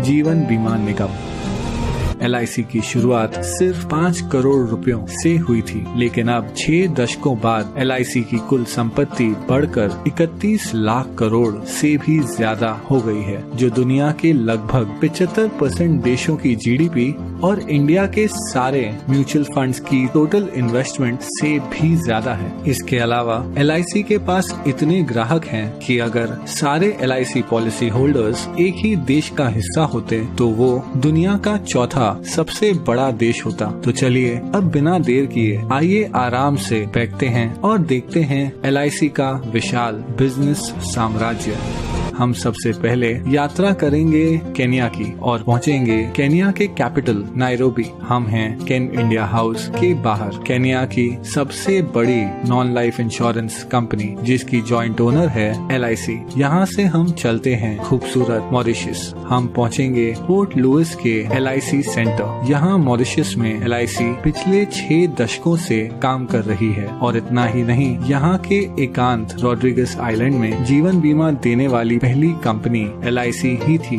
जीवन बीमा निगम। LIC की शुरुआत सिर्फ 5 करोड़ रुपयों से हुई थी, लेकिन अब 6 दशकों बाद LIC की कुल संपत्ति बढ़कर 31 लाख करोड़ से भी ज्यादा हो गई है, जो दुनिया के लगभग 75% देशों की GDP और इंडिया के सारे म्यूचुअल फंड्स की टोटल इन्वेस्टमेंट से भी ज्यादा है। इसके अलावा LIC के पास इतने ग्राहक हैं कि अगर सारे LIC पॉलिसी होल्डर्स एक ही देश का हिस्सा होते तो वो दुनिया का चौथा सबसे बड़ा देश होता। तो चलिए अब बिना देर किए आइए आराम से बैठते हैं और देखते हैं LIC का विशाल बिजनेस साम्राज्य। हम सबसे पहले यात्रा करेंगे केन्या की और पहुंचेंगे केन्या के कैपिटल नायरोबी। हम हैं केन इंडिया हाउस के बाहर, केन्या की सबसे बड़ी नॉन लाइफ इंश्योरेंस कंपनी जिसकी जॉइंट ओनर है LIC। यहाँ से हम चलते हैं खूबसूरत मॉरिशस। हम पहुंचेंगे पोर्ट लुइस के LIC सेंटर। यहाँ मॉरिशस में LIC पिछले 6 दशकों से काम कर रही है और इतना ही नहीं, यहाँ के एकांत रॉड्रिगस आइलैंड में जीवन बीमा देने वाली पहली कंपनी LIC ही थी।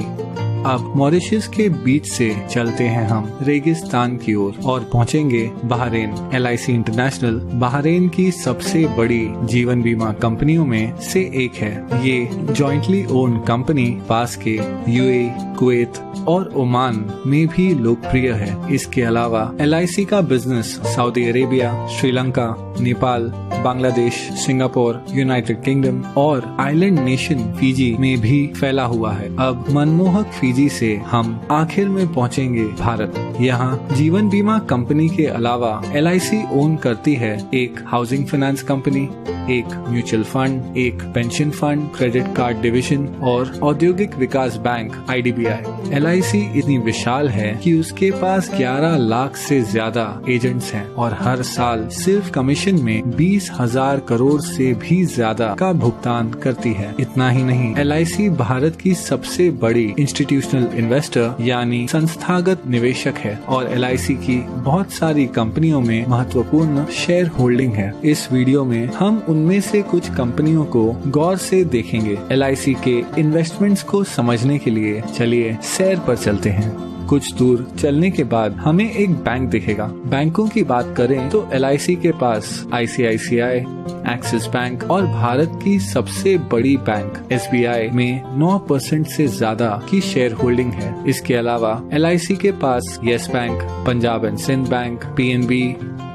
अब मॉरिशस के बीच से चलते हैं हम रेगिस्तान की ओर और पहुंचेंगे बहरीन। LIC इंटरनेशनल बहरीन की सबसे बड़ी जीवन बीमा कंपनियों में से एक है। ये जॉइंटली ओन कंपनी पास के UAE, कुवैत और ओमान में भी लोकप्रिय है। इसके अलावा LIC का business Saudi Arabia, Sri Lanka, Nepal, Bangladesh, Singapore, United kingdom और आइलैंड नेशन फिजी में भी फैला हुआ है। अब मनमोहक फिजी से हम आखिर में पहुंचेंगे भारत। यहाँ जीवन बीमा कंपनी के अलावा LIC ओन करती है एक हाउसिंग फाइनेंस कंपनी, एक म्यूचुअल फंड, एक pension fund, credit card division और औद्योगिक विकास बैंक IDBI। LIC इतनी विशाल है कि उसके पास 11 लाख से ज्यादा एजेंट्स हैं और हर साल सिर्फ कमीशन में 20,000 करोड़ से भी ज्यादा का भुगतान करती है। इतना ही नहीं, LIC भारत की सबसे बड़ी इंस्टीट्यूशनल इन्वेस्टर यानी संस्थागत निवेशक है और LIC की बहुत सारी कंपनियों में महत्वपूर्ण शेयर होल्डिंग है। इस वीडियो में हम उनमें से कुछ कंपनियों को गौर से देखेंगे। LIC के इन्वेस्टमेंट्स को समझने के लिए चलिए सैर पर चलते हैं। कुछ दूर चलने के बाद हमें एक बैंक दिखेगा। बैंकों की बात करें तो LIC के पास ICICI, एक्सिस बैंक और भारत की सबसे बड़ी बैंक SBI में 9% से ज्यादा की शेयर होल्डिंग है। इसके अलावा LIC के पास Yes Bank, Punjab and Sindh Bank, PNB,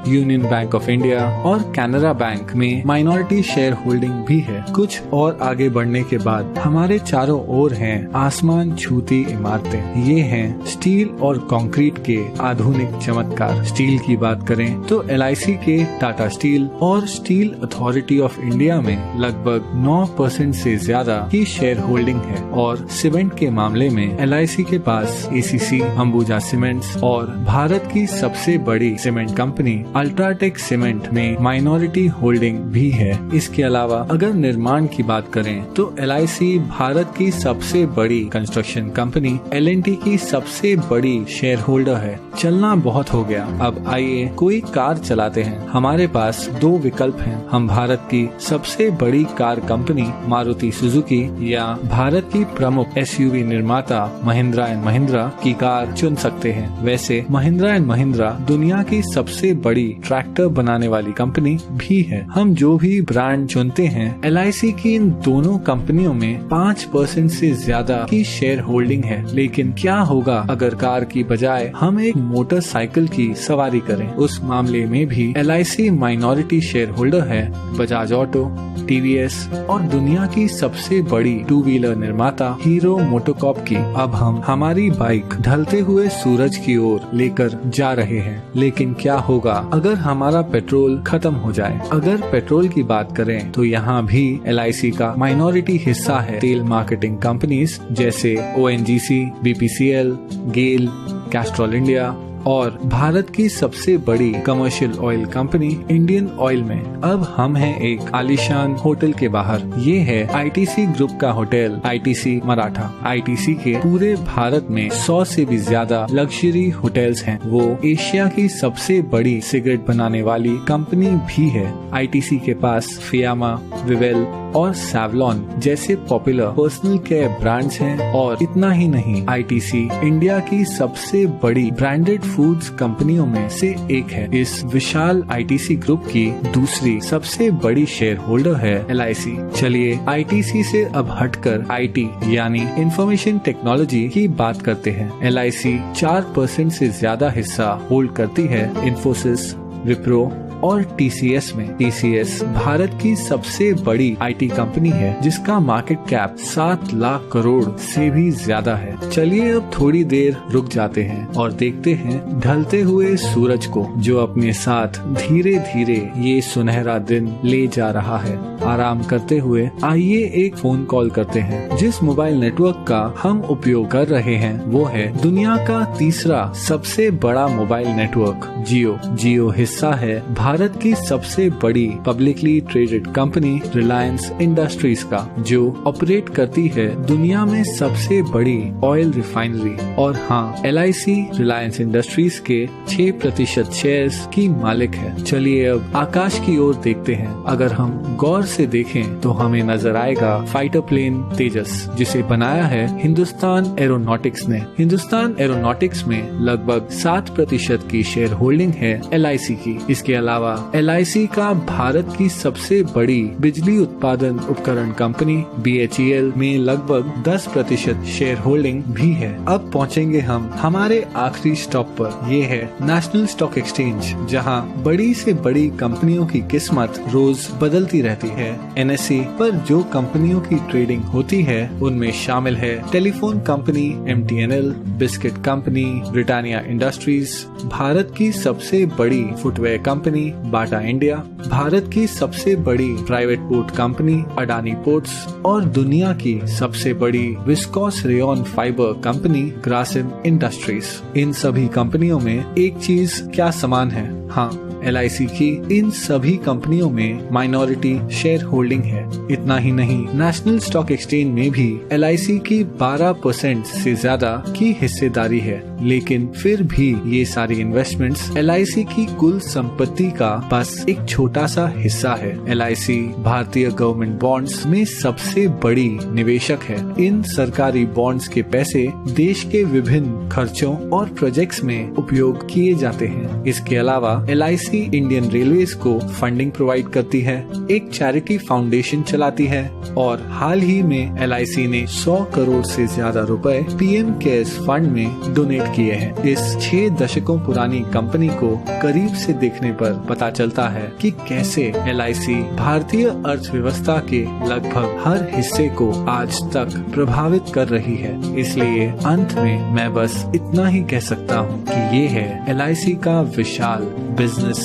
Union Bank of India और कैनरा बैंक में माइनॉरिटी शेयर होल्डिंग भी है। कुछ और आगे बढ़ने के बाद हमारे चारों ओर हैं आसमान छूती इमारतें। ये हैं स्टील और कंक्रीट के आधुनिक चमत्कार। स्टील की बात करें तो LIC के टाटा स्टील और स्टील अथॉरिटी ऑफ इंडिया में लगभग 9% से ज्यादा की शेयर होल्डिंग है और सीमेंट के मामले में LIC के पास ACC, अंबुजा सीमेंट्स और भारत की सबसे बड़ी सीमेंट कंपनी अल्ट्राटेक सीमेंट में माइनॉरिटी होल्डिंग भी है। इसके अलावा अगर निर्माण की बात करें तो LIC भारत की सबसे बड़ी कंस्ट्रक्शन कंपनी L&T की सबसे बड़ी शेयर होल्डर है। चलना बहुत हो गया, अब आइए कोई कार चलाते हैं। हमारे पास 2 विकल्प हैं। हम भारत की सबसे बड़ी कार कंपनी मारुति सुजुकी या भारत की प्रमुख SUV निर्माता महिंद्रा एंड महिंद्रा की कार चुन सकते हैं। वैसे महिंद्रा एंड महिंद्रा दुनिया की सबसे बड़ी ट्रैक्टर बनाने वाली कंपनी भी है। हम जो भी ब्रांड चुनते हैं, LIC की इन दोनों कंपनियों में 5% से ज्यादा की शेयर होल्डिंग है। लेकिन क्या होगा अगर कार की बजाय हम एक मोटरसाइकिल की सवारी करें? उस मामले में भी LIC माइनॉरिटी शेयर होल्डर है बजाज ऑटो, TVS और दुनिया की सबसे बड़ी 2 व्हीलर निर्माता हीरो मोटोकॉर्प की। अब हम हमारी बाइक ढलते हुए सूरज की ओर लेकर जा रहे हैं, लेकिन क्या होगा अगर हमारा पेट्रोल खत्म हो जाए? अगर पेट्रोल की बात करें तो यहाँ भी LIC का माइनॉरिटी हिस्सा है तेल मार्केटिंग कंपनीज जैसे ONGC, BPCL, गेल, कैस्ट्रॉल इंडिया और भारत की सबसे बड़ी commercial oil company Indian oil में। अब हम हैं एक आलीशान होटल के बाहर। ये है ITC ग्रुप का होटल ITC मराठा। ITC के पूरे भारत में 100 से भी ज्यादा लग्जरी होटल्स हैं। वो एशिया की सबसे बड़ी सिगरेट बनाने वाली कंपनी भी है। ITC के पास फियामा, विवेल और सैवलॉन जैसे पॉपुलर पर्सनल केयर ब्रांड्स हैं। और इतना ही नहीं, आईटीसी इंडिया की सबसे बड़ी ब्रांडेड फूड्स कंपनियों में से एक है। इस विशाल आईटीसी ग्रुप की दूसरी सबसे बड़ी शेयर होल्डर है एलआईसी। चलिए आईटीसी से अब हटकर आईटी यानी इंफॉर्मेशन टेक्नोलॉजी की बात करते हैं। एलआईसी 4% से ज्यादा हिस्सा होल्ड करती है इन्फोसिस, विप्रो और टीसीएस में। टीसीएस भारत की सबसे बड़ी आईटी कंपनी है जिसका मार्केट कैप 7 लाख करोड़ से भी ज्यादा है। चलिए अब थोड़ी देर रुक जाते हैं और देखते हैं ढलते हुए सूरज को, जो अपने साथ धीरे धीरे ये सुनहरा दिन ले जा रहा है। आराम करते हुए आइए एक फोन कॉल करते हैं। जिस मोबाइल नेटवर्क का हम उपयोग कर रहे हैं वो है दुनिया का तीसरा सबसे बड़ा मोबाइल नेटवर्क जियो। जियो हिस्सा है भारत की सबसे बड़ी publicly traded company Reliance industries का, जो ऑपरेट करती है दुनिया में सबसे बड़ी ऑयल रिफाइनरी। और हाँ, एलआईसी रिलायंस इंडस्ट्रीज के 6% शेयर्स की मालिक है। चलिए अब आकाश की ओर देखते हैं। अगर हम गौर से देखें तो हमें नजर आएगा फाइटर प्लेन तेजस, जिसे बनाया है हिंदुस्तान एरोनॉटिक्स ने। हिंदुस्तान एरोनॉटिक्स में लगभग 7% की शेयर होल्डिंग है एलआईसी की। इसके अलावा एलआईसी का भारत की सबसे बड़ी बिजली उत्पादन उपकरण कंपनी बीएचईएल में लगभग 10% शेयर होल्डिंग भी है। अब पहुंचेंगे हम हमारे आखिरी स्टॉप पर। ये है नेशनल स्टॉक एक्सचेंज, जहां बड़ी से बड़ी कंपनियों की किस्मत रोज बदलती रहती है। एनएसई पर जो कंपनियों की ट्रेडिंग होती है उनमें शामिल है telephone company MTNL, biscuit company Britannia industries, Bharat की सबसे बड़ी footwear company Bata India, Bharat की सबसे बड़ी private port company Adani ports और दुनिया की सबसे बड़ी viscose rayon fibre company Grasim industries. इन सभी कंपनियों में एक चीज क्या समान है? हाँ, एलआईसी की इन सभी कंपनियों में माइनॉरिटी शेयर होल्डिंग है। इतना ही नहीं, नेशनल स्टॉक एक्सचेंज में भी एलआईसी की 12% से ज्यादा की हिस्सेदारी है। लेकिन फिर भी ये सारी इन्वेस्टमेंट्स एलआईसी की कुल संपत्ति का बस एक छोटा सा हिस्सा है। एलआईसी भारतीय गवर्नमेंट बॉन्ड्स में सबसे बड़ी निवेशक है। इन सरकारी बॉन्ड्स के पैसे देश के विभिन्न खर्चों और प्रोजेक्ट्स में उपयोग किए जाते हैं। इसके अलावा एलआईसी इंडियन रेलवेज को फंडिंग प्रोवाइड करती है, एक चैरिटी फाउंडेशन चलाती है और हाल ही में एलआईसी ने 100 करोड़ से ज्यादा रुपए पीएम केयर्स फंड में डोनेट किए हैं। इस 6 दशकों पुरानी कंपनी को करीब से देखने पर पता चलता है कि कैसे एलआईसी भारतीय अर्थव्यवस्था के लगभग हर हिस्से को आज तक प्रभावित कर रही है। इसलिए अंत में मैं बस इतना ही कह सकता हूँ कि ये है एलआईसी का विशाल बिजनेस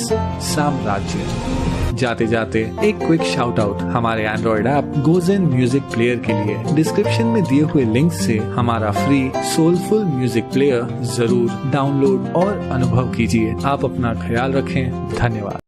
साम्राज्य। जाते जाते एक क्विक शाउट आउट हमारे Android app Gojen music player के लिए। डिस्क्रिप्शन में दिए हुए लिंक से हमारा फ्री सोलफुल म्यूजिक प्लेयर जरूर डाउनलोड और अनुभव कीजिए। आप अपना ख्याल रखें। धन्यवाद।